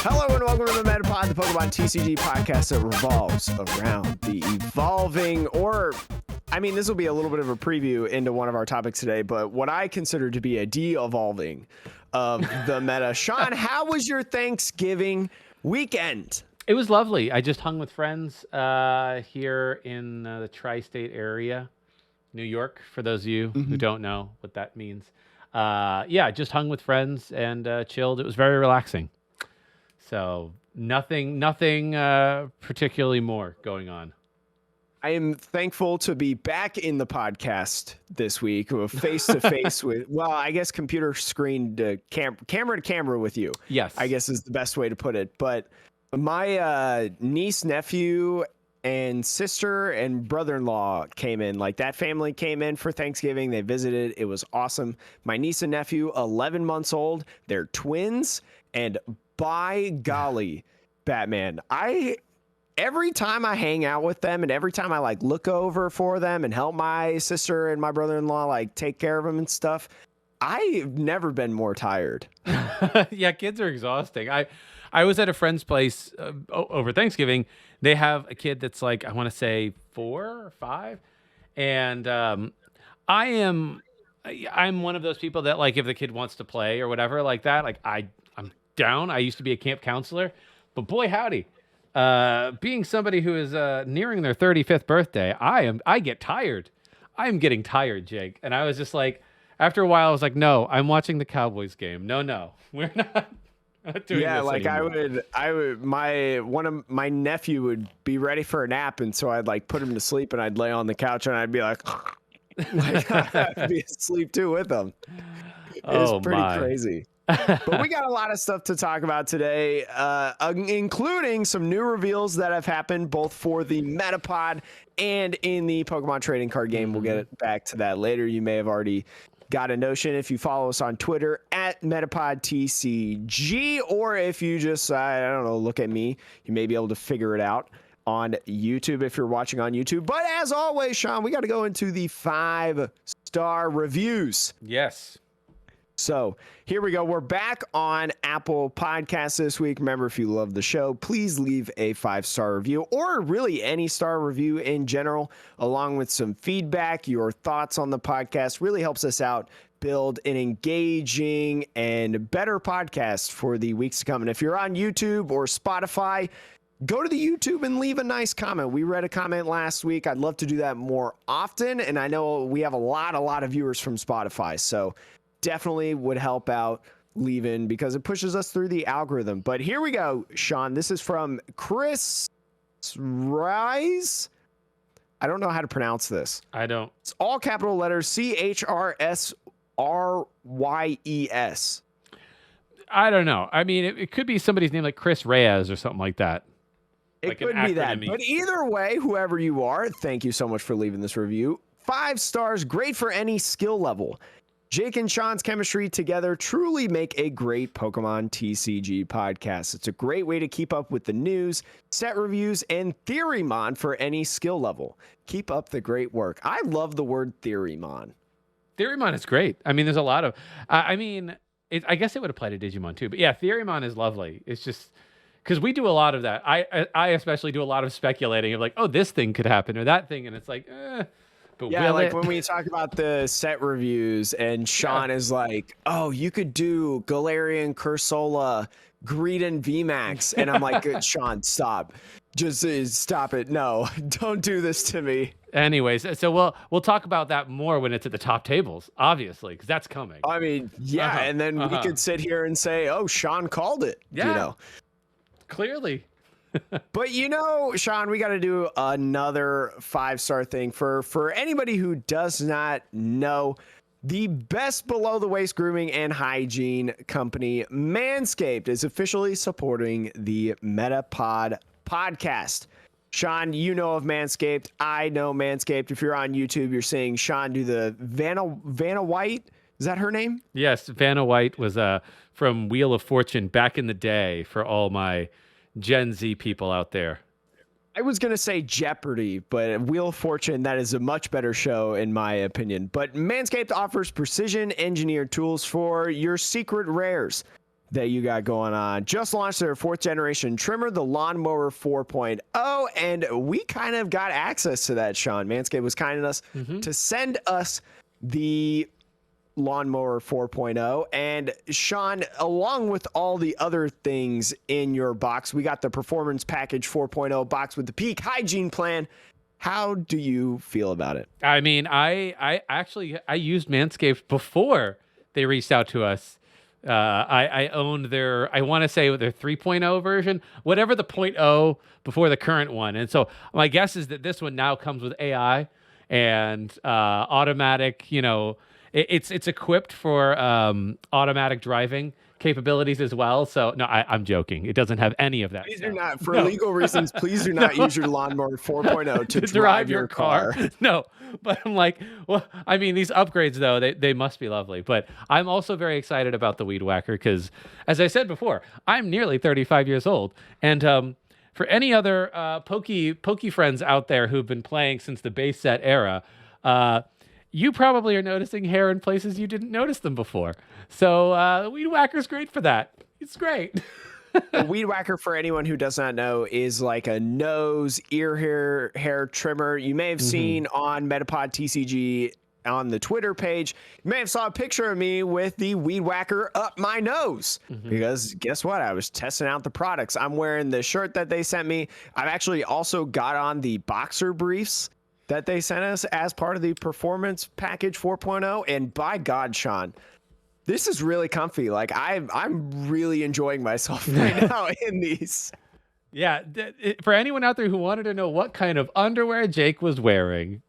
Hello and welcome to the Metapod, the Pokemon TCG podcast that revolves around the evolving, this will be a little bit of a preview into one of our topics today, but what I consider to be a de-evolving of the meta. Sean, how was your Thanksgiving weekend? It was lovely. I just hung with friends here in the tri-state area, New York, for those of you who don't know what that means. Just hung with friends and chilled. It was very relaxing. So nothing particularly more going on. I am thankful to be back in the podcast this week, face to face with, I guess computer screen to camera to camera with you. Yes. I guess is the best way to put it. But my niece, nephew, and sister and brother-in-law came in. Like, that family came in for Thanksgiving. They visited. It was awesome. My niece and nephew, 11 months old. They're twins. And by golly, Batman, every time I hang out with them and every time I look over for them and help my sister and my brother-in-law take care of them and stuff, I've never been more tired. Yeah, kids are exhausting. I was at a friend's place over Thanksgiving. They have a kid that's I want to say 4 or 5. And I'm one of those people that if the kid wants to play or whatever like that, I'm down. I used to be a camp counselor, but boy, howdy. Being somebody who is nearing their 35th birthday, I get tired. I am getting tired, Jake. And I was just after a while, I was no, I'm watching the Cowboys game. No, we're not doing this anymore. My nephew would be ready for a nap, and so I'd put him to sleep, and I'd lay on the couch, and I'd be I'd be asleep too with him. It's pretty crazy. But we got a lot of stuff to talk about today, including some new reveals that have happened both for the Metapod and in the Pokemon trading card game. We'll get back to that later. You may have already got a notion if you follow us on Twitter at MetapodTCG, or if you just, look at me, you may be able to figure it out on YouTube if you're watching on YouTube. But as always, Sean, we got to go into the 5-star reviews. Yes. So here we go. We're back on Apple Podcasts this week. Remember, if you love the show, please leave a 5-star review, or really any star review in general, along with some feedback. Your thoughts on the podcast really helps us out build an engaging and better podcast for the weeks to come. And if you're on YouTube or Spotify, go to the YouTube and leave a nice comment. We read a comment last week. I'd love to do that more often. And I know we have a lot of viewers from Spotify. So definitely would help out leaving because it pushes us through the algorithm. But here we go, Sean. This is from Chris Rise. I don't know how to pronounce this. I don't. It's all capital letters, CHRSRYES. I don't know. I mean, it could be somebody's name like Chris Reyes or something like that. It could be that. But either way, whoever you are, thank you so much for leaving this review. 5 stars, great for any skill level. Jake and Sean's chemistry together truly make a great Pokemon TCG podcast. It's a great way to keep up with the news, set reviews, and Theorymon for any skill level. Keep up the great work. I love the word Theorymon. Theorymon is great. I mean, there's a lot of... I guess it would apply to Digimon too. But yeah, Theorymon is lovely. It's just... Because we do a lot of that. I especially do a lot of speculating of this thing could happen or that thing. And it's But yeah, when we talk about the set reviews and Sean is oh, you could do Galarian, Cursola, Greedent, VMax. And I'm Sean, stop. Just stop it. No, don't do this to me. Anyways, so we'll talk about that more when it's at the top tables, obviously, because that's coming. I mean, yeah, and then we could sit here and say, oh, Sean called it. Yeah, clearly. But Sean, we got to do another 5-star thing for anybody who does not know. The best below the waist grooming and hygiene company, Manscaped, is officially supporting the Metapod podcast. Sean, you know of Manscaped. I know Manscaped. If you're on YouTube, you're seeing Sean do the Vanna White. Is that her name? Yes, Vanna White was from Wheel of Fortune back in the day for all my Gen Z people out there. I was going to say Jeopardy, but Wheel of Fortune, that is a much better show in my opinion. But Manscaped offers precision engineered tools for your secret rares. that you got going on. Just launched their 4th generation trimmer, the Lawnmower 4.0, and we kind of got access to that, Sean. Manscaped was kind enough to send us the Lawnmower 4.0. And Sean, along with all the other things in your box, we got the Performance Package 4.0 box with the Peak Hygiene Plan. How do you feel about it? I mean, I actually used Manscaped before they reached out to us. I owned their, I want to say their 3.0 version, whatever the 0.0 before the current one. And so my guess is that this one now comes with AI and automatic, it's equipped for automatic driving capabilities as well. So no, I'm joking. It doesn't have any of that. Please do not, for legal reasons, please do not use your Lawnmower 4.0 to drive your car. No, but I'm like, well, I mean, these upgrades though, they must be lovely. But I'm also very excited about the Weed Whacker because, as I said before, I'm nearly 35 years old, and for any other pokey friends out there who've been playing since the base set era, you probably are noticing hair in places you didn't notice them before. So the Weed Whacker's great for that. It's great. A Weed Whacker, for anyone who does not know, is like a nose, ear hair trimmer. You may have seen on Metapod TCG on the Twitter page. You may have saw a picture of me with the Weed Whacker up my nose because guess what? I was testing out the products. I'm wearing the shirt that they sent me. I've actually also got on the boxer briefs that they sent us as part of the Performance Package 4.0. And by God, Sean, this is really comfy. Like I'm really enjoying myself right now in these. Yeah, for anyone out there who wanted to know what kind of underwear Jake was wearing,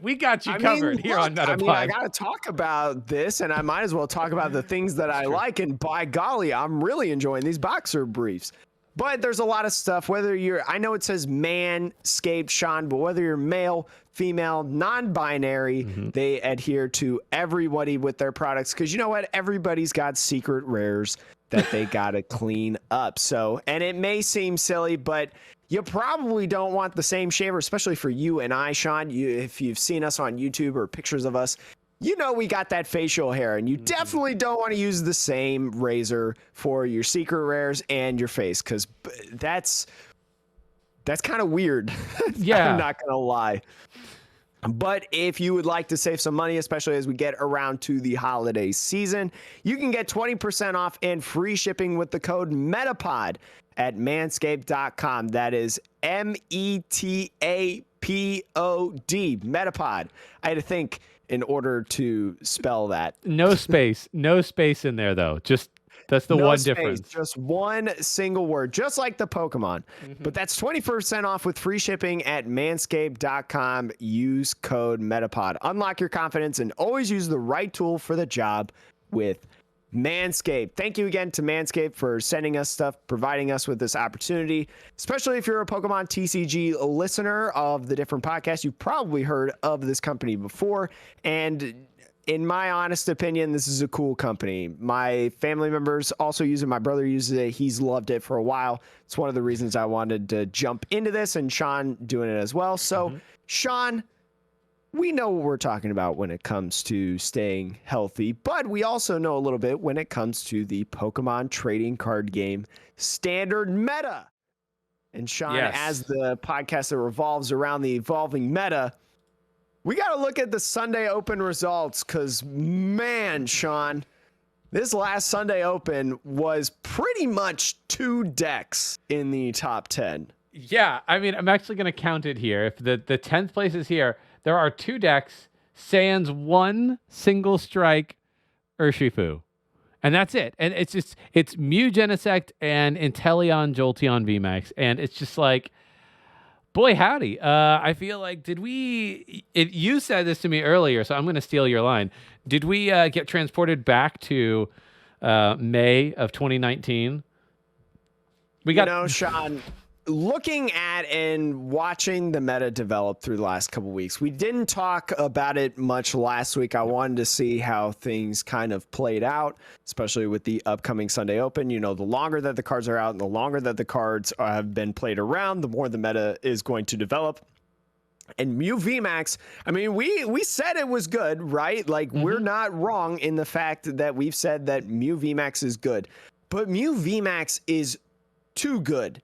we got you covered here on Metapod. I got to talk about this, and I might as well talk about the things that I like. And by golly, I'm really enjoying these boxer briefs. But there's a lot of stuff, whether I know it says Manscaped, Sean, but whether you're male, female, non-binary, they adhere to everybody with their products. Because you know what? Everybody's got secret rares that they got to clean up. So, and it may seem silly, but you probably don't want the same shaver, especially for you and I, Sean. If you've seen us on YouTube or pictures of us, we got that facial hair, and you definitely don't want to use the same razor for your secret rares and your face, because that's kind of weird. Yeah. I'm not gonna lie. But if you would like to save some money, especially as we get around to the holiday season, you can get 20% off and free shipping with the code METAPOD at manscaped.com. That is METAPOD, Metapod. I had to think in order to spell that. No space in there though. That's the one difference. Just one single word, just like the Pokemon. But that's 20% off with free shipping at manscaped.com. Use code Metapod. Unlock your confidence and always use the right tool for the job with Manscaped. Thank you again to Manscaped for sending us stuff, providing us with this opportunity, especially if you're a Pokemon TCG listener of the different podcasts. You've probably heard of this company before, and in my honest opinion, this is a cool company. My family members also use it. My brother uses it. He's loved it for a while. It's one of the reasons I wanted to jump into this, and Sean doing it as well. So, Sean, we know what we're talking about when it comes to staying healthy, but we also know a little bit when it comes to the Pokemon trading card game standard meta. And Sean, as the podcast that revolves around the evolving meta, we got to look at the Sunday Open results because, man, Sean, this last Sunday Open was pretty much 2 decks in the top 10. Yeah, I mean, I'm actually going to count it here. If the 10th place is here, there are 2 decks, sans 1 single strike Urshifu. And that's it. And it's Mew Genesect and Inteleon Jolteon VMax. And it's just like, boy, howdy. I feel like, you said this to me earlier, so I'm going to steal your line. Did we get transported back to May of 2019? Sean, looking at and watching the meta develop through the last couple of weeks, we didn't talk about it much last week. I wanted to see how things kind of played out, especially with the upcoming Sunday Open. The longer that the cards are out and the longer that the cards have been played around, the more the meta is going to develop. And Mew VMax, I mean, we said it was good, right? Like, we're not wrong in the fact that we've said that Mew VMax is good. but Mew VMax is too good,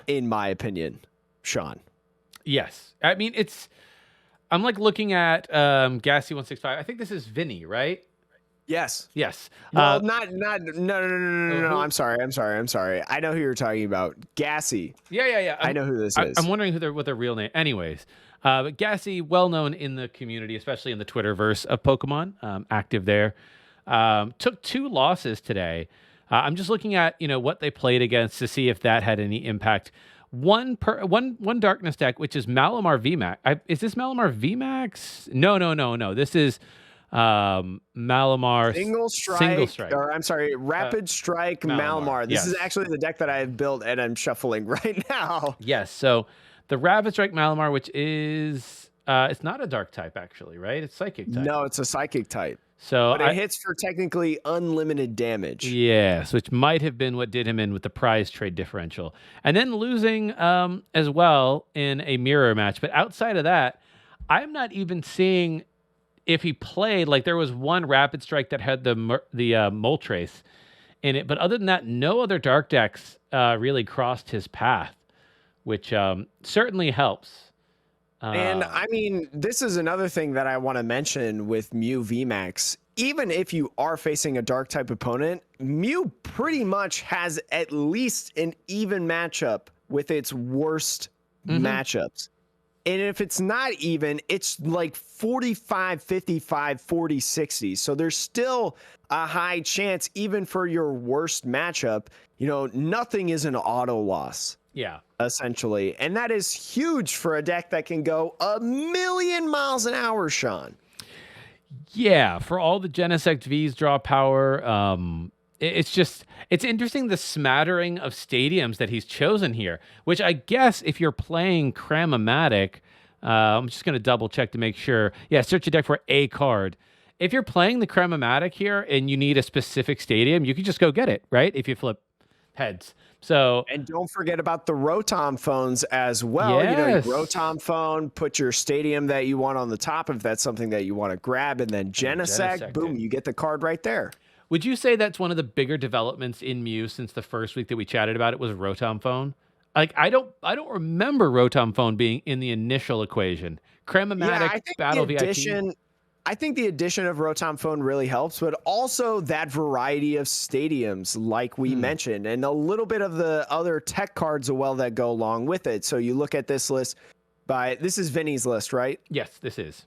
in my opinion, Sean. Yes. I mean, I'm like looking at Gassy 165. I think this is Vinny, right? Yes. Yes. Well, no. Who? I'm sorry. I know who you're talking about. Gassy. Yeah. I know who this I'm is. wondering what their real name. Anyways, but Gassy, well known in the community, especially in the Twitterverse of Pokemon, active there. Took 2 losses today. I'm just looking at what they played against to see if that had any impact. One darkness deck, which is Malamar VMax. Is this Malamar VMax? No. This is Malamar Single strike. Or I'm sorry, Rapid Strike Malamar. This yes. is actually the deck that I have built and I'm shuffling right now. Yes. So the Rapid Strike Malamar, which is it's not a dark type actually, right? It's psychic type. No, it's a psychic type. So but it hits for technically unlimited damage. Yes, which might have been what did him in with the prize trade differential. And then losing as well in a mirror match. But outside of that, I'm not even seeing if he played, like there was one Rapid Strike that had the Moltres in it. But other than that, no other dark decks really crossed his path, which certainly helps. And I mean, this is another thing that I want to mention with Mew VMax. Even if you are facing a dark type opponent, Mew pretty much has at least an even matchup with its worst matchups. And if it's not even, it's like 45, 55, 40, 60. So there's still a high chance, even for your worst matchup, nothing is an auto loss. Yeah. Essentially. And that is huge for a deck that can go 1,000,000 miles an hour, Sean. Yeah, for all the Genesect V's draw power, it's interesting the smattering of stadiums that he's chosen here, which I guess if you're playing Cram-O-Matic, I'm just going to double check to make sure. Yeah, search your deck for a card. If you're playing the Cram-O-Matic here and you need a specific stadium, you can just go get it, right? If you flip heads. So, and don't forget about the Rotom phones as well. Yes. Rotom phone, put your stadium that you want on the top if that's something that you want to grab, and then Genesect, boom, you get the card right there. Would you say that's one of the bigger developments in Mew since the first week that we chatted about it was Rotom phone? Like I don't remember Rotom phone being in the initial equation. Cram-O-Matic, Battle VIP. I think the addition of Rotom phone really helps, but also that variety of stadiums, like we mentioned, and a little bit of the other tech cards as well that go along with it. So you look at this list this is Vinny's list, right? Yes, this is.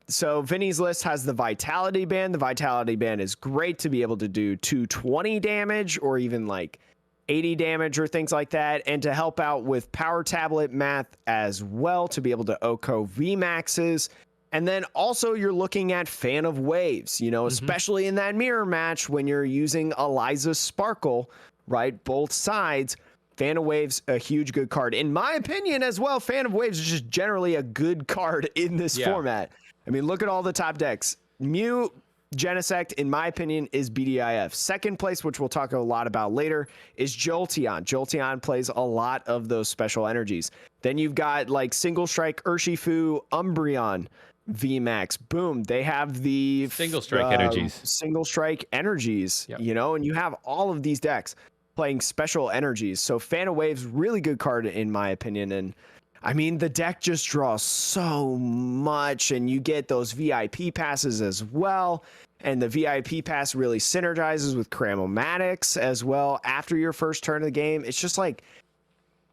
So Vinny's list has the Vitality Band. The Vitality Band is great to be able to do 220 damage or even like 80 damage or things like that. And to help out with Power Tablet math as well, to be able to OHKO VMAXs. And then also you're looking at Fan of Waves, especially in that mirror match when you're using Eliza Sparkle, right? Both sides. Fan of Waves, a huge good card. In my opinion as well, Fan of Waves is just generally a good card in this format. I mean, look at all the top decks. Mew, Genesect, in my opinion, is BDIF. Second place, which we'll talk a lot about later, is Jolteon. Jolteon plays a lot of those special energies. Then you've got like Single Strike, Urshifu, Umbreon, VMax, boom. They have the Single Strike energies. Single Strike energies, and you have all of these decks playing special energies. So Fan of Waves, really good card in my opinion. And I mean, the deck just draws so much, and you get those VIP passes as well. And the VIP pass really synergizes with Cram-O-Matics as well after your first turn of the game. It's just like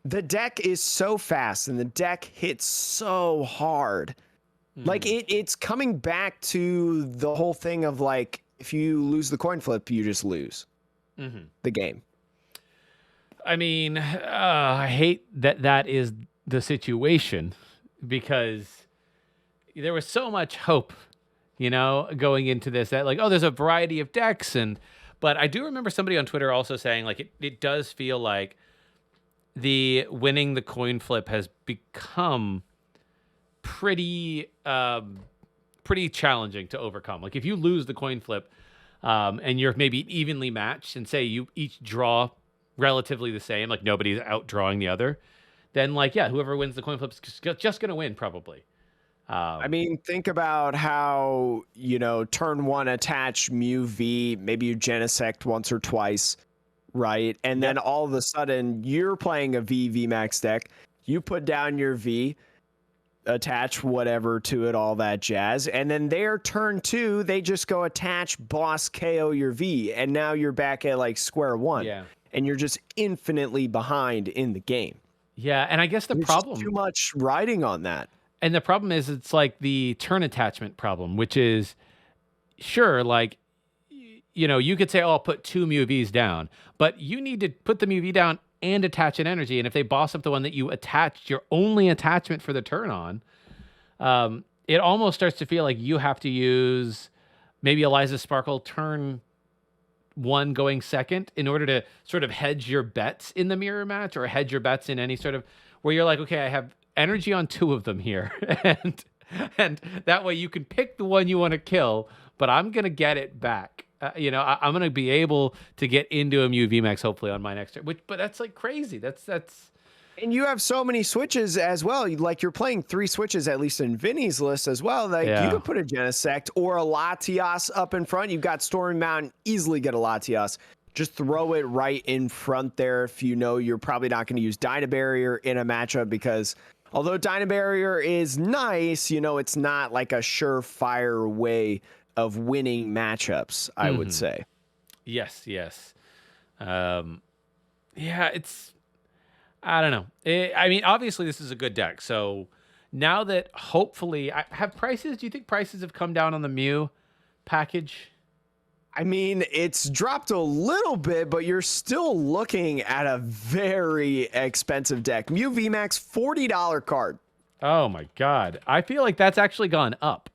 the deck is so fast and the deck hits so hard. Like it's coming back to the whole thing of like, if you lose the coin flip, you just lose the game. I mean, I hate that is the situation because there was so much hope, going into this that like, oh, there's a variety of decks. But I do remember somebody on Twitter also saying like, it does feel like the winning the coin flip has become pretty challenging to overcome. Like if you lose the coin flip and you're maybe evenly matched and say you each draw relatively the same, like nobody's outdrawing the other, then like, whoever wins the coin flip is just going to win probably. I mean, think about how, turn one attach Mew V, maybe you Genesect once or twice, right? And then all of a sudden you're playing a VMax deck. You put down your V, attach whatever to it, all that jazz. And then their turn 2, they just go attach, boss, KO your V. And now you're back at like square one. Yeah. And you're just infinitely behind in the game. Yeah, and I guess the There's problem just too much riding on that. And the problem is it's like the turn attachment problem, which is sure, like, you could say, oh, I'll put 2 MUVs down, but you need to put the MUV down and attach an energy. And if they boss up the one that you attached, your only attachment for the turn on, it almost starts to feel like you have to use maybe Eliza Sparkle turn 1 going second in order to sort of hedge your bets in the mirror match, or hedge your bets in any sort of where you're like, okay, I have energy on 2 of them here, and that way you can pick the one you want to kill, but I'm gonna get it back. I'm gonna be able to get into a VMax hopefully on my next turn. But that's like crazy. That's. And you have so many switches as well. Like you're playing 3 switches, at least in Vinny's list as well. Like you could put a Genesect or a Latias up in front. You've got Stormy Mountain, easily get a Latias. Just throw it right in front there if you know you're probably not going to use Dyna Barrier in a matchup, because although Dyna Barrier is nice, it's not like a surefire way of winning matchups, I would say. Yes. It's, I don't know. I mean, obviously this is a good deck. So now that hopefully do you think prices have come down on the Mew package? I mean, it's dropped a little bit, but you're still looking at a very expensive deck. Mew VMax, $40 card. Oh my God. I feel like that's actually gone up.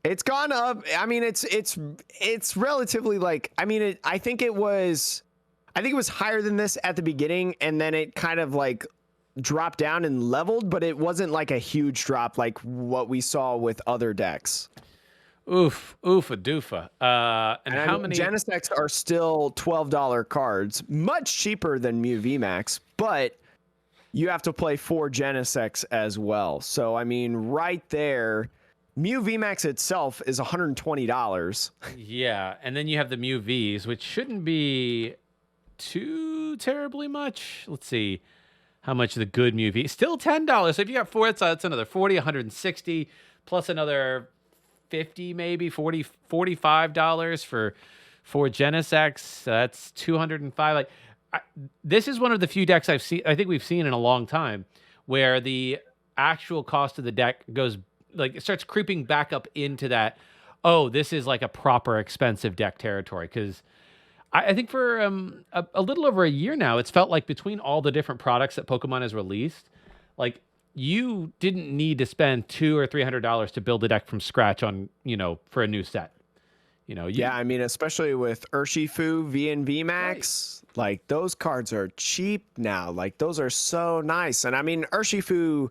It's gone up. I mean, it's relatively like, I mean, I think it was higher than this at the beginning, and then it kind of like dropped down and leveled, but it wasn't like a huge drop like what we saw with other decks. Oofa doofa. And how many Genesects are still $12 cards, much cheaper than Mew VMax, but you have to play 4 Genesects as well. So I mean, right there, Mew VMax itself is $120. Yeah, and then you have the Mew Vs, which shouldn't be too terribly much. Let's see how much the good Mew V. Still $10. So if you got 4, that's another 40, 160, plus another 50, maybe 40, $45 for 4 Genesects. That's 205. Like, this is one of the few decks I think we've seen in a long time where the actual cost of the deck goes, like, it starts creeping back up into that, oh, this is like a proper expensive deck territory. Because I think for a little over a year now, it's felt like between all the different products that Pokemon has released, like, you didn't need to spend $200 or $300 to build a deck from scratch on, for a new set. Yeah, I mean, especially with Urshifu, V and VMax, like those cards are cheap now. Like those are so nice. And I mean, Urshifu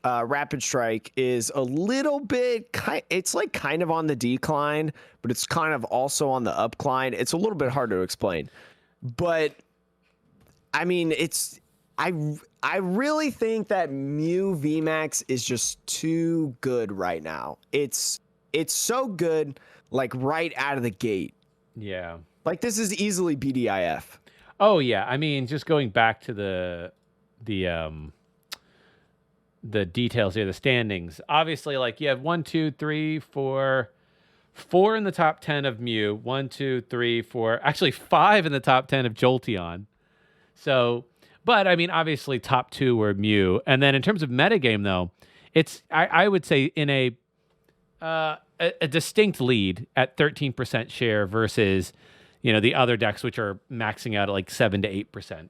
Rapid Strike is a little bit, it's like kind of on the decline, but it's kind of also on the upcline. It's a little bit hard to explain. But I mean, I really think that Mew VMax is just too good right now. It's so good, like right out of the gate. Yeah. Like this is easily BDIF. Oh yeah. I mean, just going back to the details here, the standings. Obviously, like you have 4 in the top 10 of Mew, 4, actually 5 in the top 10 of Jolteon. So, but I mean, obviously top 2 were Mew. And then in terms of metagame though, it's, I would say in a distinct lead at 13% share versus, the other decks, which are maxing out at like 7 to 8%.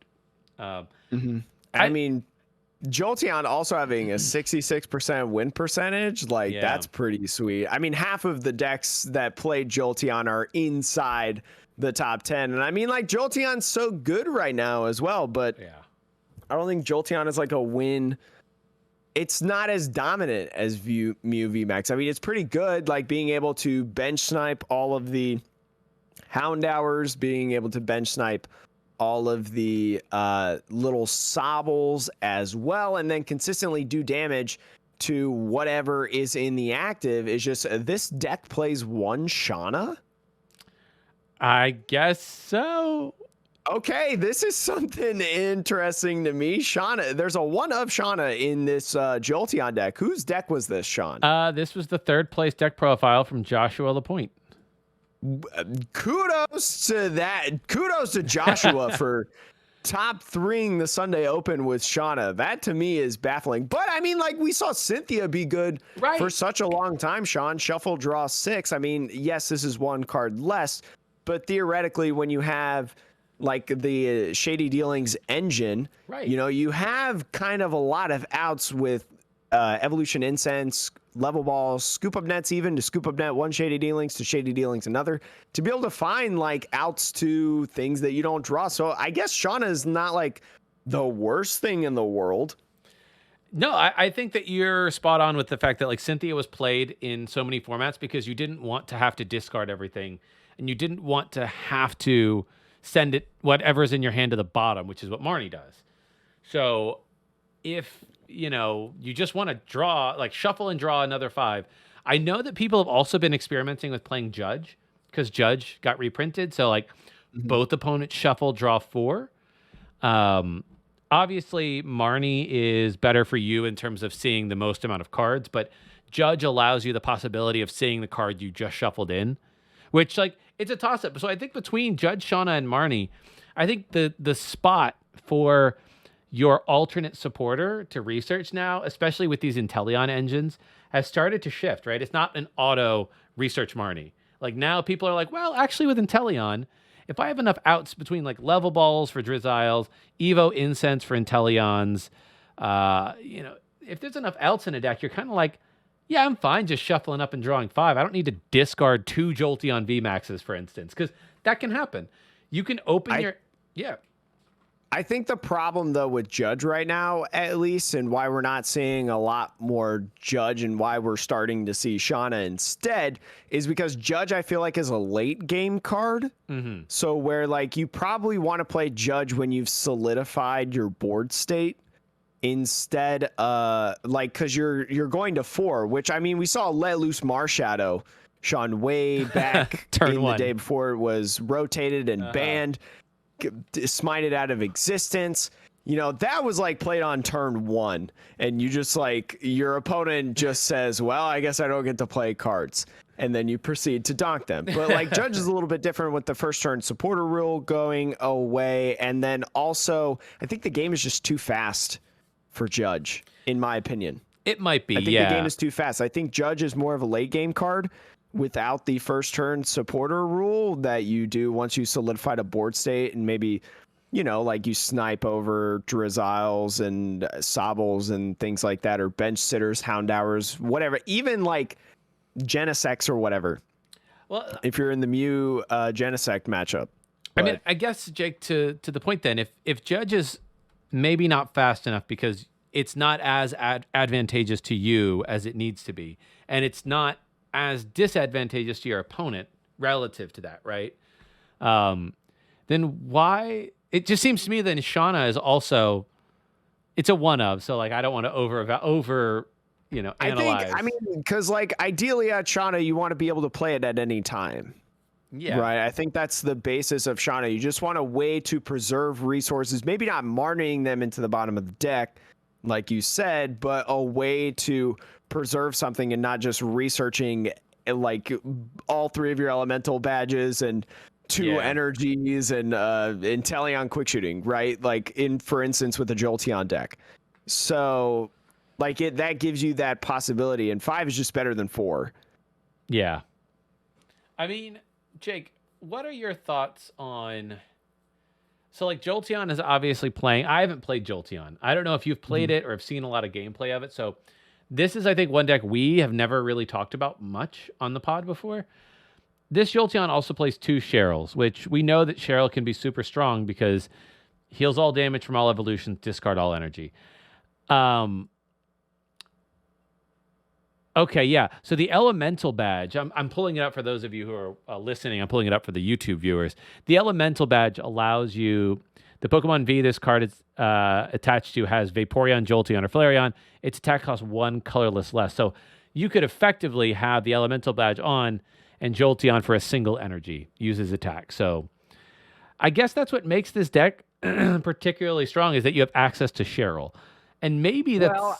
I mean, Jolteon also having a 66% win percentage, like that's pretty sweet. I mean, half of the decks that played Jolteon are inside the top 10. And I mean, like Jolteon's so good right now as well, but I don't think Jolteon is like a win. It's not as dominant as Mew VMax. I mean, it's pretty good, like being able to bench snipe all of the Houndours, being able to bench snipe all of the little Sobbles as well, and then consistently do damage to whatever is in the active. Is just this deck plays 1 Shauna? I guess so. Okay, this is something interesting to me. Shauna, there's a one of Shauna in this Jolteon deck. Whose deck was this, Sean? This was the third place deck profile from Joshua Lapointe. Kudos to that. Kudos to Joshua for top threeing the Sunday Open with Shauna. That to me is baffling. But I mean, like, we saw Cynthia be good for such a long time, Sean. Shuffle, draw 6. I mean, yes, this is one card less, but theoretically, when you have like the Shady Dealings engine, you know, you have kind of a lot of outs with Evolution Incense, Level Balls, Scoop Up Nets, even to Scoop Up Net one Shady Dealings to Shady Dealings another, to be able to find like outs to things that you don't draw. So I guess Shauna is not like the worst thing in the world. No, I think that you're spot on with the fact that like Cynthia was played in so many formats because you didn't want to have to discard everything, and you didn't want to have to send it whatever's in your hand to the bottom, which is what Marnie does. So if you know you just want to draw, like shuffle and draw another 5. I know that people have also been experimenting with playing Judge because Judge got reprinted. So like both opponents shuffle, draw 4. Obviously Marnie is better for you in terms of seeing the most amount of cards, but Judge allows you the possibility of seeing the card you just shuffled in, which like it's a toss-up. So I think between Judge, Shauna, and Marnie, I think the spot for your alternate supporter to research now, especially with these Inteleon engines, has started to shift, right? It's not an auto research Marnie. Like now people are like, well, actually with Inteleon, if I have enough outs between like Level Balls for Drizzles, Evo Incense for Inteleons, you know, if there's enough outs in a deck, you're kind of like, yeah, I'm fine just shuffling up and drawing 5. I don't need to discard 2 Jolteon VMaxes, for instance, because that can happen. You can open your... Yeah. I think the problem, though, with Judge right now, at least, and why we're not seeing a lot more Judge and why we're starting to see Shauna instead, is because Judge, I feel like, is a late game card. So where, like, you probably want to play Judge when you've solidified your board state instead, like, because you're going to 4, which, I mean, we saw Let Loose Marshadow, Sean, way back in the day before it was rotated and banned. Smited out of existence. You know, that was like played on turn 1, and you just like your opponent just says, well, I guess I don't get to play cards, and then you proceed to donk them. But like Judge is a little bit different with the first turn supporter rule going away, and then also I think the game is just too fast for Judge, in my opinion. It might be. I think the game is too fast. I think Judge is more of a late game card without the first turn supporter rule that you do once you solidified a board state, and maybe, you know, like you snipe over Drizzles and Sobbles and things like that, or bench sitters, Houndours, whatever, even like Genesect or whatever. Well, if you're in the Mew Genesect matchup. I mean, I guess, Jake, to the point then, if Judge is maybe not fast enough because it's not as advantageous to you as it needs to be, and it's not as disadvantageous to your opponent relative to that, right? Then why... It just seems to me that Shauna is also... It's a one of, so like I don't want to over you know, analyze. I mean, because like ideally at Shauna, you want to be able to play it at any time. Yeah. Right. I think that's the basis of Shauna. You just want a way to preserve resources, maybe not marning them into the bottom of the deck, like you said, but a way to preserve something and not just researching like all 3 of your elemental badges and 2 energies and Inteleon quick shooting, right? Like for instance, with the Jolteon deck. So like that gives you that possibility, and 5 is just better than 4. Yeah. I mean, Jake, what are your thoughts on... So like Jolteon is obviously playing... I haven't played Jolteon. I don't know if you've played it or have seen a lot of gameplay of it. So this is, I think, one deck we have never really talked about much on the pod before. This Jolteon also plays 2 Cheryls, which we know that Cheryl can be super strong because heals all damage from all evolutions, discard all energy. Okay, yeah. So the Elemental Badge, I'm pulling it up for those of you who are listening. I'm pulling it up for the YouTube viewers. The Elemental Badge allows you... The Pokemon V this card is attached to has Vaporeon, Jolteon, or Flareon. Its attack costs 1 colorless less. So you could effectively have the Elemental Badge on and Jolteon for a single energy uses attack. So I guess that's what makes this deck particularly strong, is that you have access to Cheryl. And maybe that's... Well,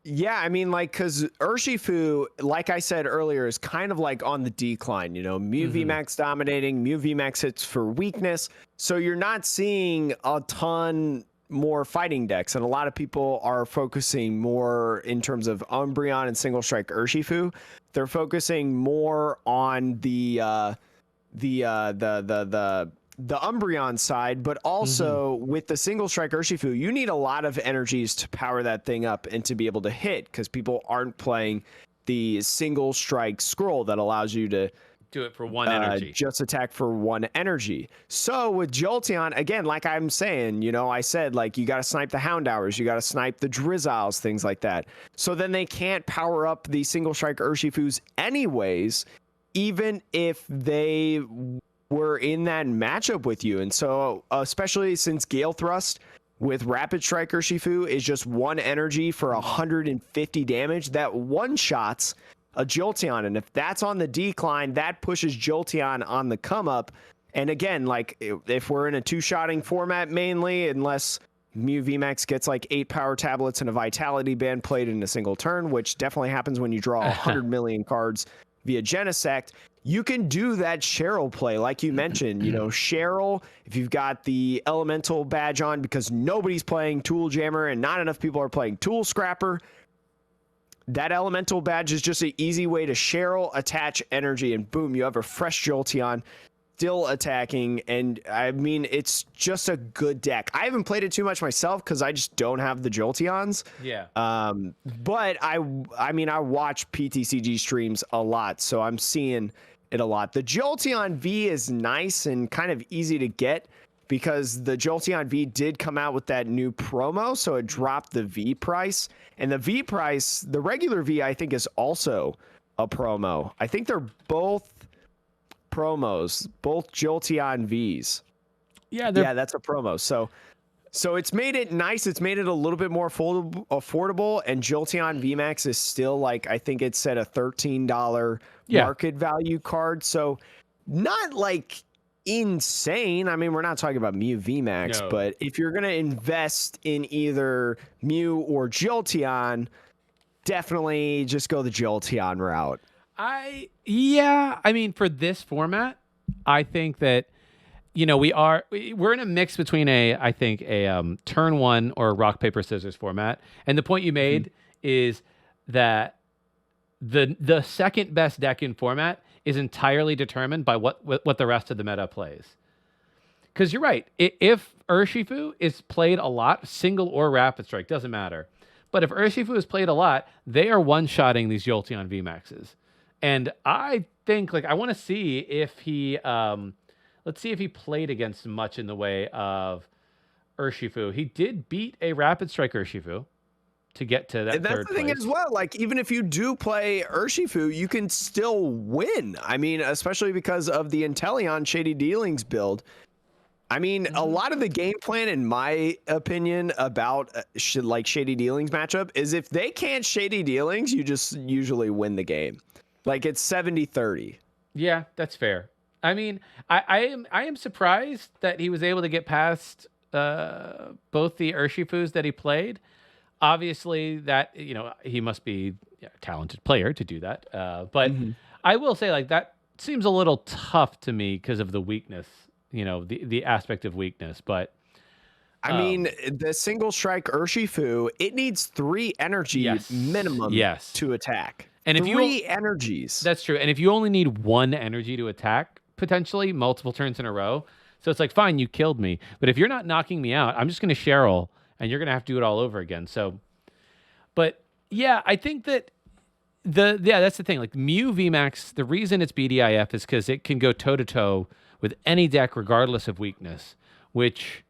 yeah, I mean, like, because Urshifu, like I said earlier, is kind of like on the decline. You know, Mew VMax dominating, Mew VMax hits for weakness. So you're not seeing a ton more fighting decks. And a lot of people are focusing more in terms of Umbreon and Single Strike Urshifu. They're focusing more on the Umbreon side, but also with the Single Strike Urshifu, you need a lot of energies to power that thing up and to be able to hit, because people aren't playing the Single Strike scroll that allows you to do it for one energy. Just attack for one energy. So with Jolteon, again, like I'm saying, you know, I said, like, you got to snipe the Houndours, you got to snipe the Drizzows, things like that. So then they can't power up the Single Strike Urshifus anyways, even if they were in that matchup with you. And so, especially since Gale Thrust with Rapid Strike Urshifu is just one energy for 150 damage, that one-shots a Jolteon. And if that's on the decline, that pushes Jolteon on the come up. And again, like, if we're in a two-shotting format mainly, unless Mew VMAX gets like 8 power tablets and a Vitality Band played in a single turn, which definitely happens when you draw 100 million cards via Genesect, you can do that Cheryl play, like you mentioned. You know, Cheryl, if you've got the Elemental badge on, because nobody's playing Tool Jammer and not enough people are playing Tool Scrapper, that Elemental badge is just an easy way to Cheryl, attach energy, and boom, you have a fresh Jolteon still attacking. And I mean, it's just a good deck. I haven't played it too much myself because I just don't have the Jolteons. Yeah. But I mean, I watch PTCG streams a lot, so I'm seeing it a lot. The Jolteon V is nice and kind of easy to get because the Jolteon V did come out with that new promo, so it dropped the V price. And the V price, the regular V, I think, is also a promo. I think they're both promos, both Jolteon Vs. Yeah, that's a promo. So it's made it nice. It's made it a little bit more affordable. And Jolteon VMAX is still, like, I think it's at a $13 market value card. So not like insane. I mean, we're not talking about Mew VMAX, but if you're going to invest in either Mew or Jolteon, definitely just go the Jolteon route. I mean, for this format, I think that, you know, we're in a mix between I think a turn one or a rock, paper, scissors format. And the point you made is that the second best deck in format is entirely determined by what the rest of the meta plays. Because you're right. If Urshifu is played a lot, single or rapid strike, doesn't matter. But if Urshifu is played a lot, they are one-shotting these Jolteon VMAXs. And I think, like, I want to see if he, let's see if he played against much in the way of Urshifu. He did beat a Rapid Strike Urshifu to get to that and that's third the thing place as well. Like, even if you do play Urshifu, you can still win. I mean, especially because of the Inteleon Shady Dealings build. I mean, a lot of the game plan, in my opinion, about like Shady Dealings matchup is if they can't Shady Dealings, you just usually win the game. Like, it's 70-30. Yeah, that's fair. I mean, I am surprised that he was able to get past both the Urshifus that he played. Obviously, that, you know, he must be a talented player to do that. But I will say, like, that seems a little tough to me because of the weakness, you know, the aspect of weakness. But I mean, the Single Strike Urshifu, it needs 3 energy minimum to attack. And if 3 energies. That's true. And if you only need 1 energy to attack, potentially multiple turns in a row, so it's like, fine, you killed me. But if you're not knocking me out, I'm just going to Cheryl, and you're going to have to do it all over again. So, but yeah, I think that that's the thing. Like, Mew VMAX, the reason it's BDIF is because it can go toe-to-toe with any deck regardless of weakness, which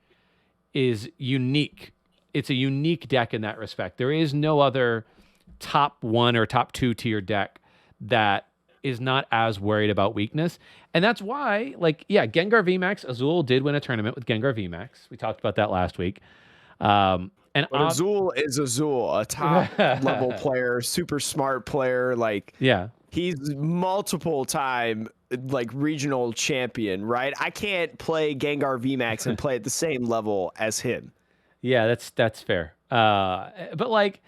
is unique. It's a unique deck in that respect. There is no other top 1 or top 2 tier deck that is not as worried about weakness. And that's why, like, Gengar VMAX, Azul did win a tournament with Gengar VMAX. We talked about that last week. But Azul is Azul, a top level player, super smart player. Like, he's multiple time like regional champion, right? I can't play Gengar VMax and play at the same level as him. Yeah, that's fair. But like,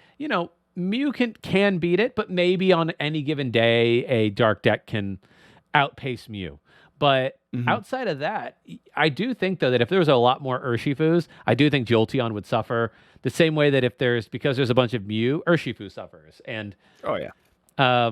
Mew can beat it, but maybe on any given day, a dark deck can outpace Mew. But outside of that, I do think though that if there was a lot more Urshifus, I do think Jolteon would suffer the same way that because there's a bunch of Mew, Urshifu suffers. And Oh yeah.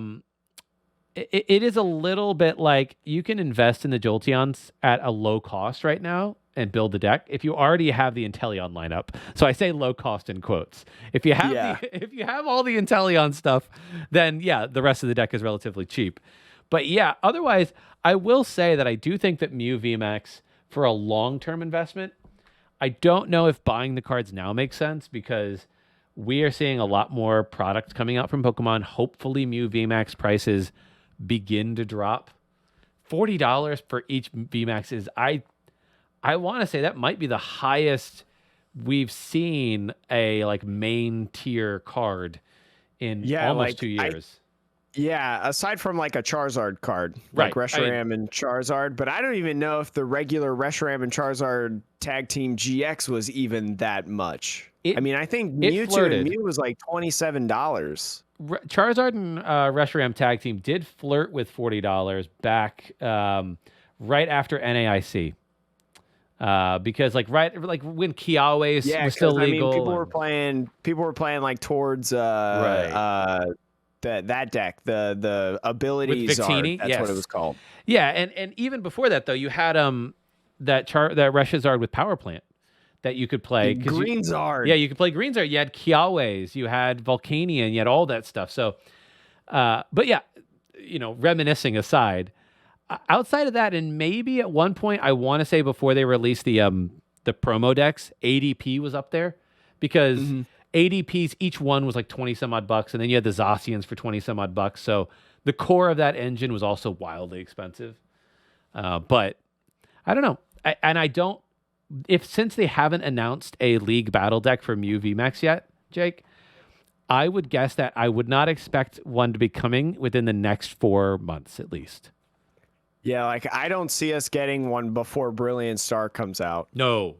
It is a little bit like you can invest in the Jolteons at a low cost right now and build the deck if you already have the Inteleon lineup. So I say low cost in quotes. If you have if you have all the Inteleon stuff, then yeah, the rest of the deck is relatively cheap. But yeah, otherwise, I will say that I do think that Mew VMAX for a long-term investment, I don't know if buying the cards now makes sense because we are seeing a lot more products coming out from Pokemon. Hopefully Mew VMAX prices begin to drop. $40 for each VMAX is, I want to say that might be the highest we've seen a like main tier card in almost 2 years. Aside from like a Charizard card, like Reshiram and Charizard, but I don't even know if the regular Reshiram and Charizard tag team GX was even that much. I think Mewtwo and Mew was like $27. Charizard and Reshiram tag team did flirt with $40 back right after NAIC. Because like when Kiawe was still legal, people were playing like towards that deck, the ability Zard, that's what it was called. Yeah, and even before that though, you had that Reshazard with Power Plant that you could play. Green Zard. Yeah, you could play Green Zard. You had Kiawe's, you had Volcanion, you had all that stuff. So, but yeah, reminiscing aside, outside of that, and maybe at one point, I want to say before they released the promo decks, ADP was up there because ADPs, each one was like 20 some odd bucks. And then you had the Zacians for 20 some odd bucks. So the core of that engine was also wildly expensive. But I don't know. Since they haven't announced a league battle deck for Mew VMAX yet, Jake, I would guess that I would not expect one to be coming within the next 4 months at least. Yeah, like I don't see us getting one before Brilliant Star comes out. No.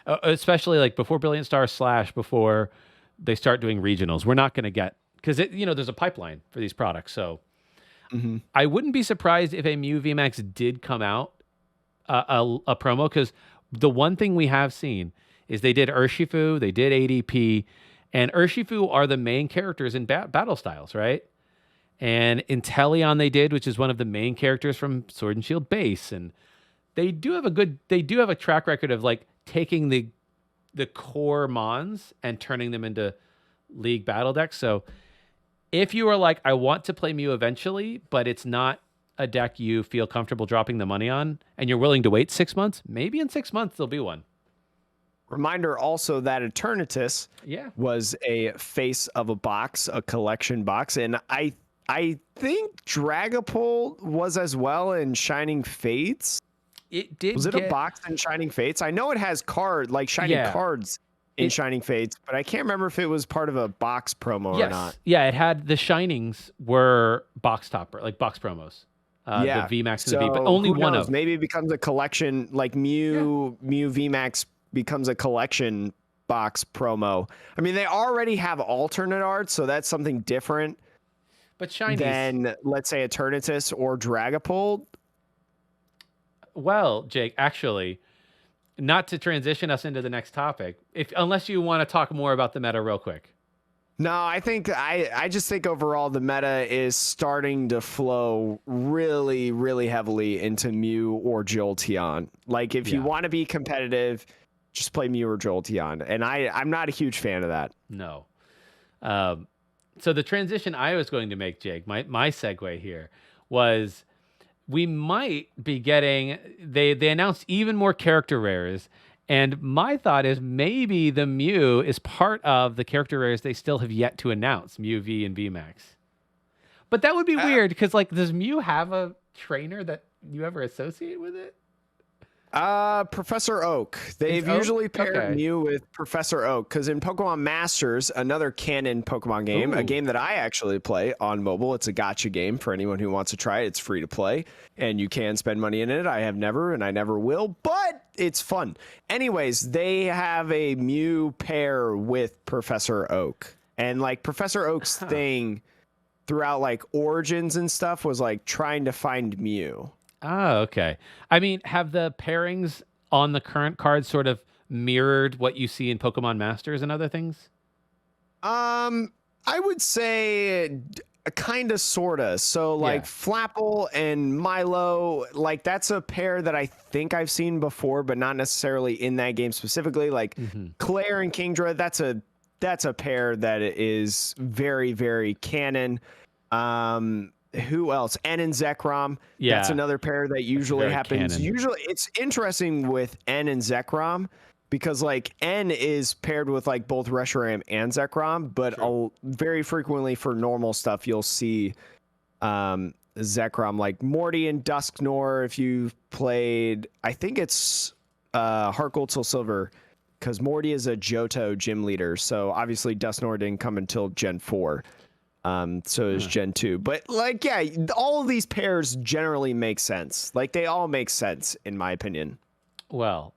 Especially like before Brilliant Star / before they start doing regionals. We're not going to get, because there's a pipeline for these products. So I wouldn't be surprised if a Mew VMAX did come out a promo, because the one thing we have seen is they did Urshifu, they did ADP, and Urshifu are the main characters in battle styles, right? And Inteleon they did, which is one of the main characters from Sword and Shield base, and they do have a track record of like taking the core mons and turning them into league battle decks. So if you are like, I want to play Mew eventually, but it's not a deck you feel comfortable dropping the money on, and you're willing to wait 6 months, maybe in 6 months there'll be one. Reminder also that Eternatus was a face of a box, a collection box, and I think Dragapult was as well in Shining Fates. It did. Was it a box in Shining Fates? I know it has shiny cards in Shining Fates, but I can't remember if it was part of a box promo or not. Yeah, it had the Shinings were box promos. The VMAX and the V, but only one of them. Maybe it becomes a collection, like Mew VMAX becomes a collection box promo. I mean, they already have alternate art, so that's something different. But shinies, than, let's say, Eternatus or Dragapult. Well, Jake, actually, not to transition us into the next topic, unless you want to talk more about the meta real quick. No, I think I just think overall the meta is starting to flow really, really heavily into Mew or Jolteon. Like, if you want to be competitive, just play Mew or Jolteon. And I'm not a huge fan of that. No. So the transition I was going to make, Jake, my segue here was we might be getting, they announced even more character rares. And my thought is maybe the Mew is part of the character rares they still have yet to announce, Mew V and VMAX. But that would be weird because, like, does Mew have a trainer that you ever associate with it? Professor Oak. They've Oak? usually paired Okay. Mew with Professor Oak because in Pokemon Masters, another canon Pokemon game, a Ooh. game that I actually play on mobile. It's a gacha game for anyone who wants to try it. It's free to play and you can spend money in it. I have never and I never will, but it's fun. Anyways, they have a Mew pair with Professor Oak. And like Professor Oak's thing throughout like Origins and stuff was like trying to find Mew. Oh, okay. I mean, have the pairings on the current cards sort of mirrored what you see in Pokemon Masters and other things? I would say kind of, sorta. So like Yeah. Flapple and Milo, like that's a pair that I think I've seen before, but not necessarily in that game specifically. Like Claire and Kingdra, that's a pair that is very, very canon. Who else? N and Zekrom. Yeah. That's another pair that usually Very happens. canon. Usually it's interesting with N and Zekrom because like N is paired with like both Reshiram and Zekrom, but very frequently for normal stuff you'll see Zekrom, like Morty and Dusknoir. If you played, I think it's Heart Gold Soul Silver, because Morty is a Johto gym leader, so obviously Dusknoir didn't come until Gen 4. So is Gen 2. But like, yeah, all of these pairs generally make sense. Like they all make sense in my opinion. Well,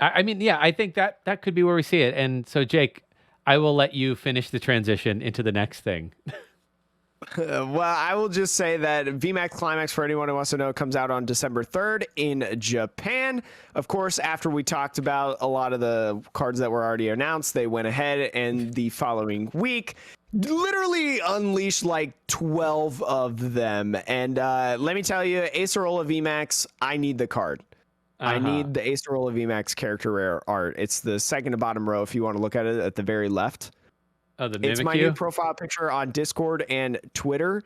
I mean, yeah, I think that could be where we see it. And so, Jake, I will let you finish the transition into the next thing. Well, I will just say that VMax Climax, for anyone who wants to know, comes out on December 3rd in Japan. Of course, after we talked about a lot of the cards that were already announced, they went ahead and the following week literally unleashed like 12 of them. And let me tell you, Acerola VMax, I need the card. I need the Acerola VMax character rare art. It's the second to bottom row if you want to look at it at the very left. Oh, the It's my Mimikyu? new profile picture on Discord and Twitter.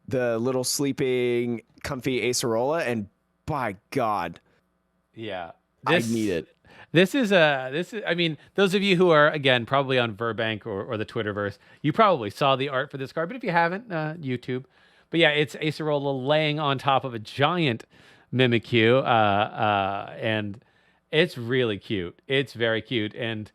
The little sleeping, comfy Acerola, and by God, Yeah. I need it. This is I mean, those of you who are again probably on Verbank or the Twitterverse, you probably saw the art for this card, but if you haven't, YouTube. But yeah, it's Acerola laying on top of a giant Mimikyu, and it's really cute. It's very cute. And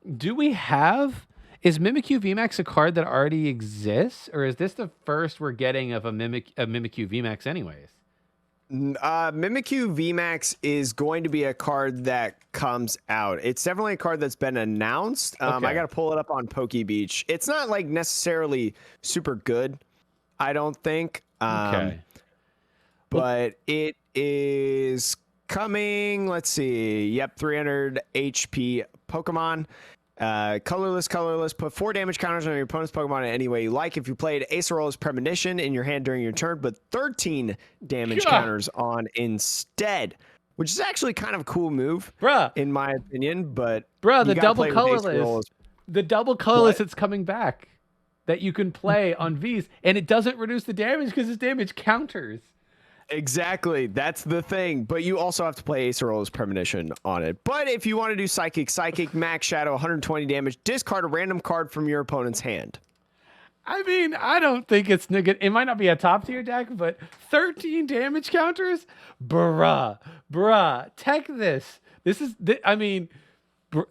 is Mimikyu VMAX a card that already exists, or is this the first we're getting of a Mimikyu VMAX anyways? Mimikyu VMAX is going to be a card that comes out. It's definitely a card that's been announced. I got to pull it up on PokeBeach. It's not like necessarily super good, I don't think. Okay. But it is coming. Let's see. Yep, 300 HP Pokemon. Colorless. Put 4 damage counters on your opponent's Pokemon in any way you like. If you played Acerola's Premonition in your hand during your turn, but 13 damage counters on instead, which is actually kind of a cool move, in my opinion. But the double colorless, that's coming back that you can play on V's, and it doesn't reduce the damage because it's damage counters. Exactly. That's the thing. But you also have to play Acerola's Premonition on it. But if you want to do Psychic, Max Shadow, 120 damage, discard a random card from your opponent's hand. I mean, I don't think it's good. It might not be a top tier deck, but 13 damage counters? Bruh. Tech this. I mean,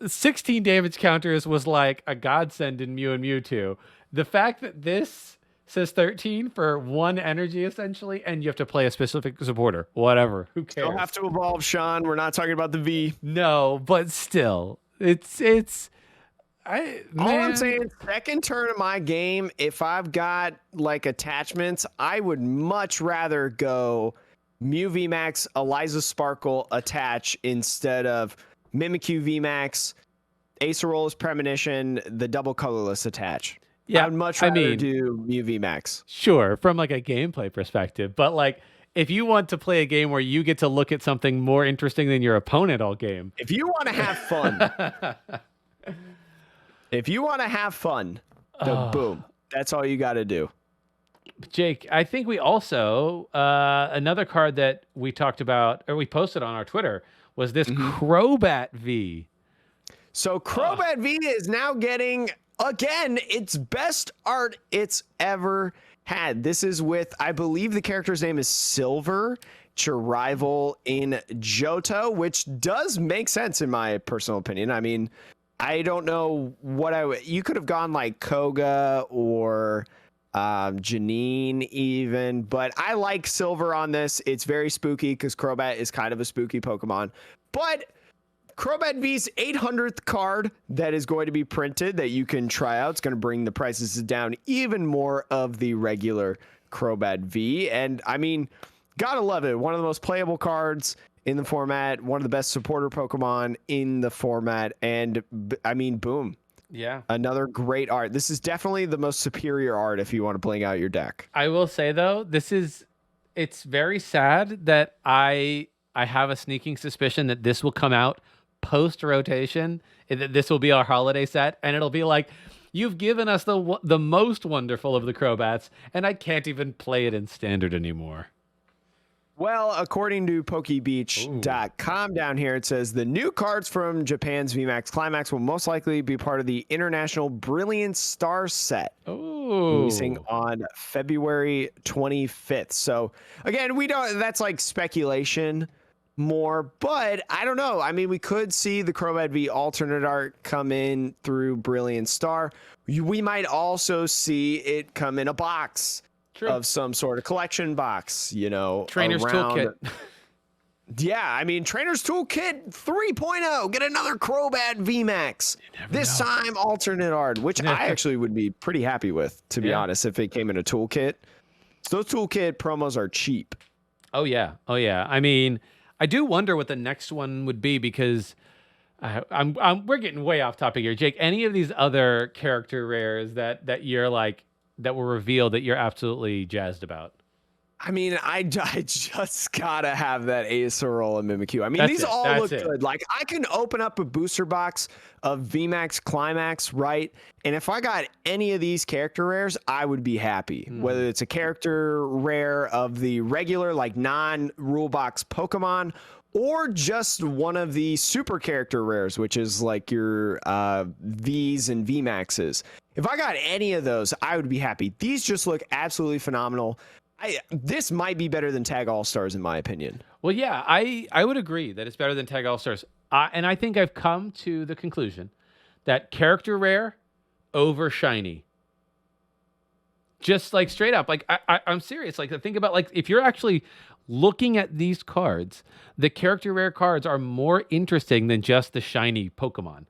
16 damage counters was like a godsend in Mew and Mewtwo. The fact that this says 13 for 1 energy, essentially, and you have to play a specific supporter. Whatever. Who cares? You'll have to evolve, Sean. We're not talking about the V. No, but still. All I'm saying, second turn of my game, if I've got like attachments, I would much rather go Mew VMAX, Eliza Sparkle attach instead of Mimikyu VMAX, Acerola's Premonition, the double colorless attach. Yeah, I'd much rather do Mew VMAX. Sure, from like a gameplay perspective, but like if you want to play a game where you get to look at something more interesting than your opponent all game. If you want to have fun, boom. That's all you got to do. Jake, I think we also another card that we talked about or we posted on our Twitter was this Crobat V. So Crobat V is now getting, again, its best art it's ever had. This is with, I believe the character's name is Silver, future rival in Johto, which does make sense in my personal opinion. I mean, I don't know what you could have gone like Koga or Janine even, but I like Silver on this. It's very spooky because Crobat is kind of a spooky Pokemon. But Crobat V's 800th card that is going to be printed that you can try out. It's going to bring the prices down even more of the regular Crobat V. And I mean, gotta love it. One of the most playable cards in the format, one of the best supporter Pokemon in the format. And I mean, boom. Yeah. Another great art. This is definitely the most superior art if you want to bling out your deck. I will say though, it's very sad that I have a sneaking suspicion that this will come out post rotation, that this will be our holiday set, and it'll be like, you've given us the most wonderful of the Crobats, and I can't even play it in standard anymore. Well, according to PokeBeach.com down here, it says the new cards from Japan's VMax Climax will most likely be part of the International Brilliant Star set. Releasing on February 25th. So again, that's like speculation more, but I don't know. I mean, we could see the Crobat V alternate art come in through Brilliant Star. We might also see it come in a box. True. Of some sort of collection box, Trainer's Toolkit. Yeah, I mean, Trainer's Toolkit 3.0. Get another Crobat VMax. This time, alternate art, which I actually would be pretty happy with, to be honest, if it came in a toolkit. So those toolkit promos are cheap. Oh, yeah. I mean, I do wonder what the next one would be because we're getting way off topic here. Jake, any of these other character rares that you're like, that were revealed that you're absolutely jazzed about? I mean, I just gotta have that Acerola and Mimikyu. I mean, these all look good. Like, I can open up a booster box of VMax Climax, right? And if I got any of these character rares, I would be happy. Whether it's a character rare of the regular, like, non-rule box Pokemon, or just one of the super character rares, which is like your Vs and VMAXs. If I got any of those, I would be happy. These just look absolutely phenomenal. This might be better than Tag All-Stars, in my opinion. Well, yeah, I would agree that it's better than Tag All-Stars. And I think I've come to the conclusion that character rare over shiny. Just like straight up. Like, I'm serious. Like, think about, like, if you're actually looking at these cards, the character rare cards are more interesting than just the shiny Pokemon.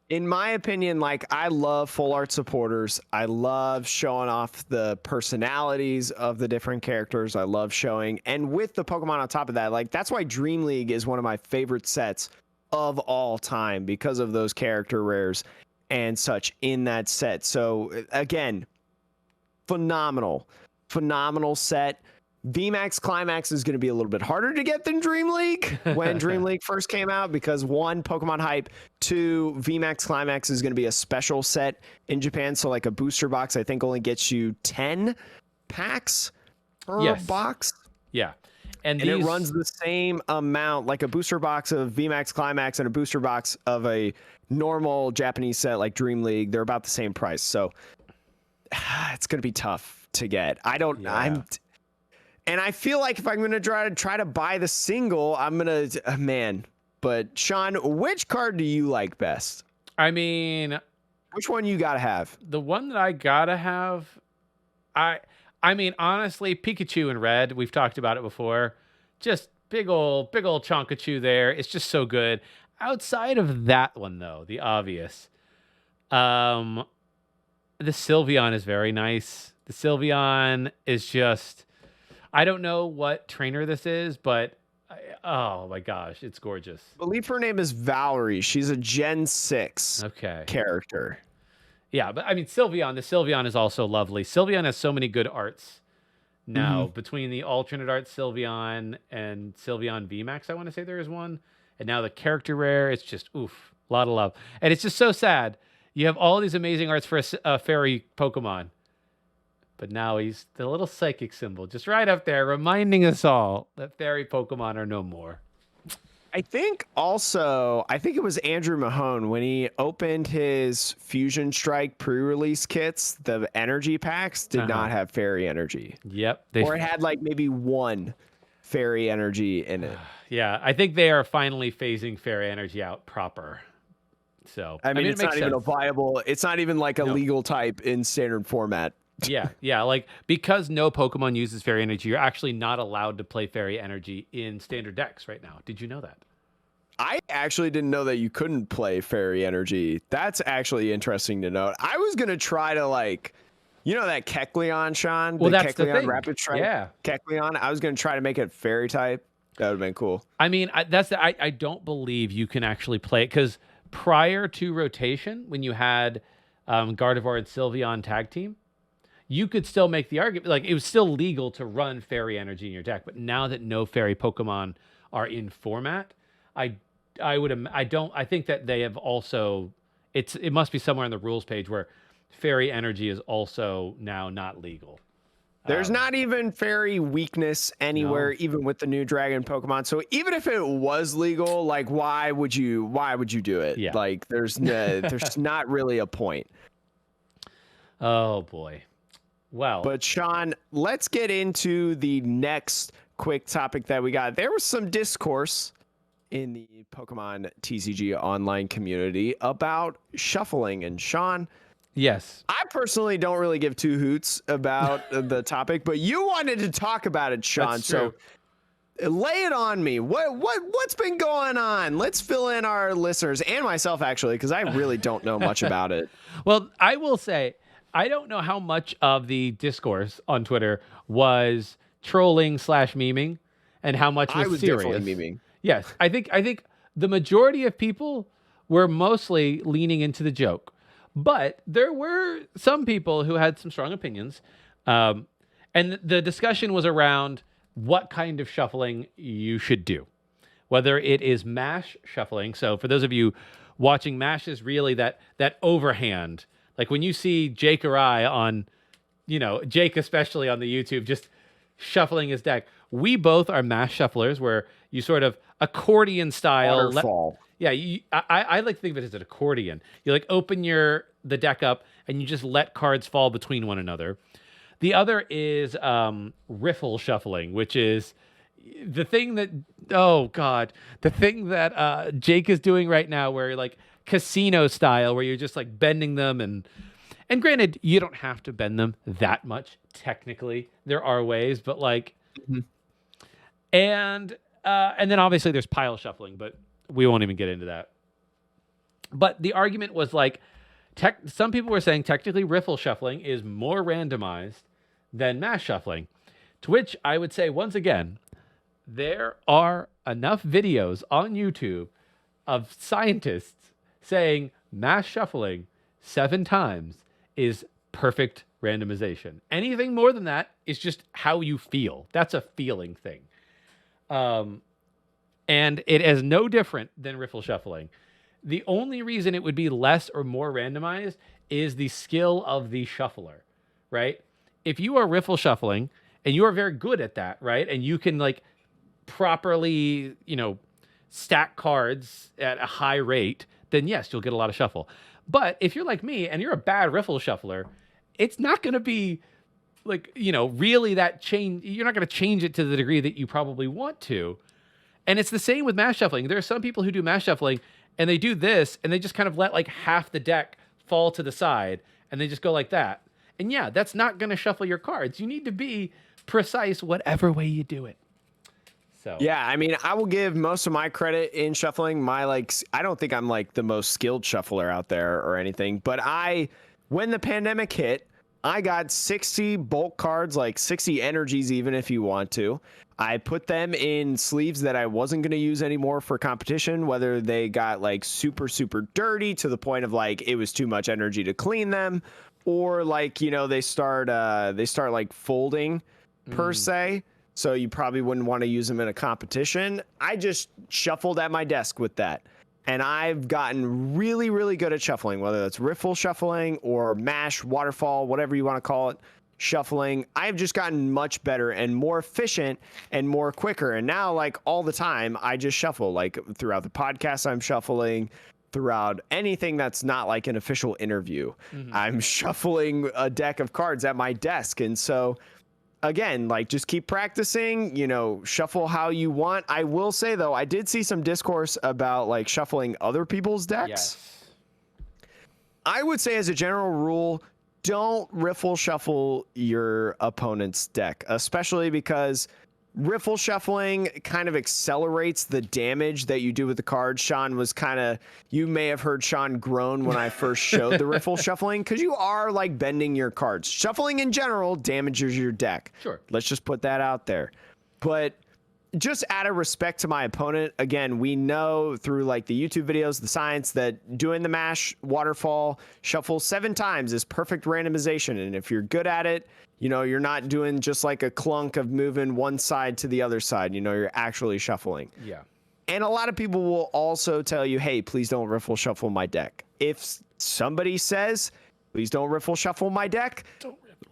In my opinion, like, I love full art supporters. I love showing off the personalities of the different characters. I love showing, and with the Pokemon on top of that, like, that's why Dream League is one of my favorite sets of all time because of those character rares and such in that set. So again, phenomenal set. VMax Climax is going to be a little bit harder to get than Dream League when Dream League first came out because one, Pokemon hype, two, VMax Climax is going to be a special set in Japan. So like a booster box, I think only gets you 10 packs per box. Yeah. And it runs the same amount, like a booster box of VMax Climax and a booster box of a normal Japanese set like Dream League. They're about the same price. So it's going to be tough to get. And I feel like if I'm going to try to buy the single, I'm going to, man. But Sean, which card do you like best? I mean, which one you got to have? The one that I got to have, I mean, honestly, Pikachu in red, we've talked about it before. Just big old Chonkachu there. It's just so good. Outside of that one, though, the obvious, the Sylveon is very nice. The Sylveon is just, I don't know what trainer this is, but oh my gosh, it's gorgeous. I believe her name is Valerie. She's a Gen 6 character. Yeah, but I mean, the Sylveon is also lovely. Sylveon has so many good arts now between the alternate art Sylveon and Sylveon VMAX. I want to say there is one. And now the character rare, it's just, oof, a lot of love. And it's just so sad. You have all these amazing arts for a fairy Pokemon. But now he's the little psychic symbol, just right up there, reminding us all that fairy Pokemon are no more. I think it was Andrew Mahone when he opened his Fusion Strike pre-release kits, the energy packs did not have fairy energy. Yep. Or it had like maybe one fairy energy in it. Yeah, I think they are finally phasing fairy energy out proper. So I mean, it it's makes not even a sense. viable, it's not even like a No. legal type in standard format. Yeah. Like, because no Pokemon uses fairy energy, you're actually not allowed to play fairy energy in standard decks right now. Did you know that? I actually didn't know that you couldn't play fairy energy. That's actually interesting to note. I was going to try to like, you know, that Kecleon, Sean, Well, the that's the Kecleon thing. Rapid Strike Yeah. Kecleon. I was going to try to make it fairy type. That would have been cool. I mean, I don't believe you can actually play it, because prior to rotation, when you had Gardevoir and Sylveon tag team, you could still make the argument, like, it was still legal to run fairy energy in your deck. But now that no fairy Pokemon are in format, I think that they have also, it must be somewhere on the rules page where fairy energy is also now not legal. There's not even fairy weakness anywhere, No. even with the new dragon Pokemon. So even if it was legal, like, why would you do it? Yeah. Like, there's not really a point. Oh boy. Well, But Sean, let's get into the next quick topic that we got. There was some discourse in the Pokemon TCG online community about shuffling. And Sean, yes. I personally don't really give two hoots about the topic, but you wanted to talk about it, Sean. That's true. So lay it on me. What's been going on? Let's fill in our listeners and myself, actually, because I really don't know much about it. Well, I will say, I don't know how much of the discourse on Twitter was trolling / memeing and how much was serious. Definitely memeing. Yes, I think the majority of people were mostly leaning into the joke, but there were some people who had some strong opinions, and the discussion was around what kind of shuffling you should do, whether it is mash shuffling. So for those of you watching, mash is really that overhand. Like when you see Jake or I on, Jake especially on the YouTube, just shuffling his deck. We both are mash shufflers, where you sort of accordion style. Waterfall. I like to think of it as an accordion. You like open the deck up and you just let cards fall between one another. The other is riffle shuffling, which is the thing that Jake is doing right now, where like casino style, where you're just like bending them, and granted, you don't have to bend them that much technically. There are ways, but like, and then obviously there's pile shuffling, but we won't even get into that. But the argument was like, some people were saying technically riffle shuffling is more randomized than mash shuffling, to which I would say, once again, there are enough videos on YouTube of scientists saying mash shuffling 7 times is perfect randomization. Anything more than that is just how you feel. That's a feeling thing. And it is no different than riffle shuffling. The only reason it would be less or more randomized is the skill of the shuffler, right? If you are riffle shuffling and you are very good at that, right? And you can like properly, stack cards at a high rate, then yes, you'll get a lot of shuffle. But if you're like me and you're a bad riffle shuffler, it's not going to be like, really that change. You're not going to change it to the degree that you probably want to. And it's the same with mash shuffling. There are some people who do mash shuffling and they do this and they just kind of let like half the deck fall to the side and they just go like that. And yeah, that's not going to shuffle your cards. You need to be precise whatever way you do it. So yeah, I mean, I will give most of my credit in shuffling. I don't think I'm like the most skilled shuffler out there or anything, but when the pandemic hit, I got 60 bulk cards, like 60 energies, even if you want to. I put them in sleeves that I wasn't going to use anymore for competition, whether they got like super, super dirty to the point of like it was too much energy to clean them, or like, they start like folding per se. So you probably wouldn't want to use them in a competition. I just shuffled at my desk with that. And I've gotten really, really good at shuffling, whether that's riffle shuffling or mash, waterfall, whatever you want to call it, shuffling. I've just gotten much better and more efficient and more quicker. And now, like all the time, I just shuffle. Like throughout the podcast, I'm shuffling. Throughout anything that's not like an official interview, I'm shuffling a deck of cards at my desk. And so again, like just keep practicing, shuffle how you want. I will say though, I did see some discourse about like shuffling other people's decks. Yes. I would say as a general rule, don't riffle shuffle your opponent's deck, especially because riffle shuffling kind of accelerates the damage that you do with the cards. Sean was you may have heard Sean groan when I first showed the riffle shuffling, because you are like bending your cards. Shuffling in general damages your deck. Sure. Let's just put that out there. But just out of respect to my opponent, again, we know through like the YouTube videos, the science, that doing the mash waterfall shuffle 7 times is perfect randomization. And if you're good at it, you're not doing just like a clunk of moving one side to the other side. You're actually shuffling. Yeah. And a lot of people will also tell you, hey, please don't riffle shuffle my deck. If somebody says, please don't riffle shuffle my deck,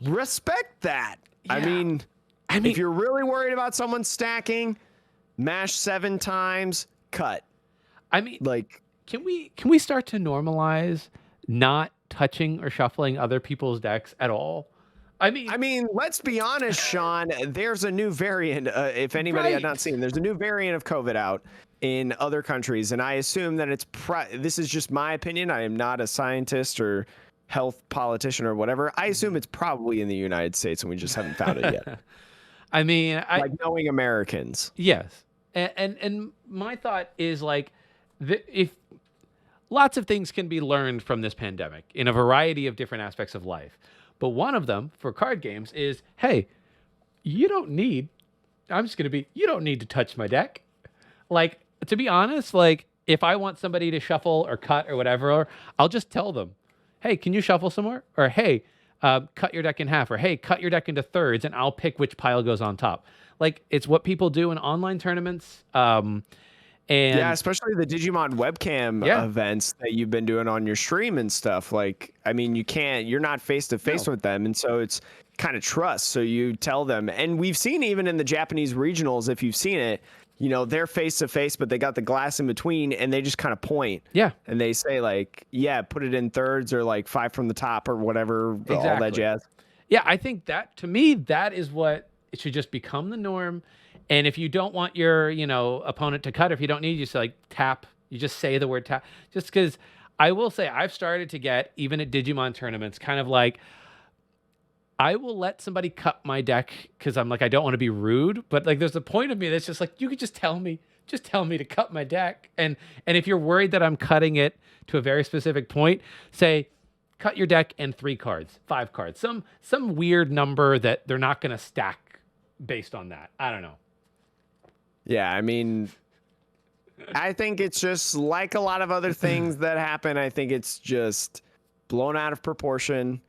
respect that. Yeah. I mean, if you're really worried about someone stacking, mash 7 times, cut. I mean, like, can we start to normalize not touching or shuffling other people's decks at all? I mean, let's be honest, Sean. There's a new variant. If anybody had not seen, there's a new variant of COVID out in other countries, and I assume that it's. This is just my opinion. I am not a scientist or health politician or whatever. I assume it's probably in the United States, and we just haven't found it yet. I mean, like knowing Americans. Yes, and my thought is like, if lots of things can be learned from this pandemic in a variety of different aspects of life. But one of them for card games is, hey, you don't need to touch my deck. Like, to be honest, like if I want somebody to shuffle or cut or whatever, I'll just tell them, hey, can you shuffle some more? Or, hey, cut your deck in half. Or, hey, cut your deck into thirds and I'll pick which pile goes on top. Like, it's what people do in online tournaments. And yeah, especially the Digimon webcam events that you've been doing on your stream and stuff. Like, I mean, you're not face to face with them. And so it's kind of trust. So you tell them, and we've seen even in the Japanese regionals, if you've seen it, they're face to face, but they got the glass in between and they just kind of point. Yeah. And they say like, yeah, put it in thirds or like 5 from the top or whatever, all that jazz. Yeah. I think that, to me, that is what it should just become the norm. And if you don't want your, opponent to cut, if you don't need, you just like tap, you just say the word tap. Just because I will say I've started to get, even at Digimon tournaments, kind of like, I will let somebody cut my deck because I'm like, I don't want to be rude. But like, there's a point of me that's just like, you could just tell me to cut my deck. And if you're worried that I'm cutting it to a very specific point, say, cut your deck and 3 cards, 5 cards, some weird number that they're not going to stack based on that. I don't know. Yeah, I mean, I think it's just like a lot of other things that happen. I think it's just blown out of proportion,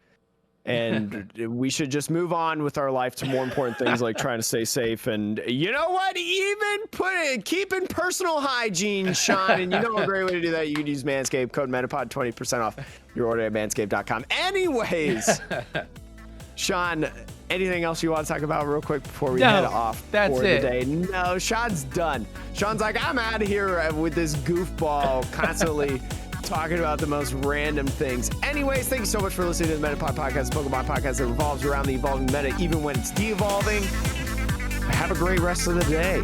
and we should just move on with our life to more important things like trying to stay safe. And you know what? Even keeping personal hygiene, Sean. And you know a great way to do that? You can use Manscaped, code Metapod, 20% off your order at manscaped.com. Anyways, Sean, anything else you want to talk about real quick before we head off for the day? No, Sean's done. Sean's like, I'm out of here with this goofball constantly talking about the most random things. Anyways, thank you so much for listening to the Metapod Podcast, Pokemon podcast that revolves around the evolving meta, even when it's de-evolving. Have a great rest of the day.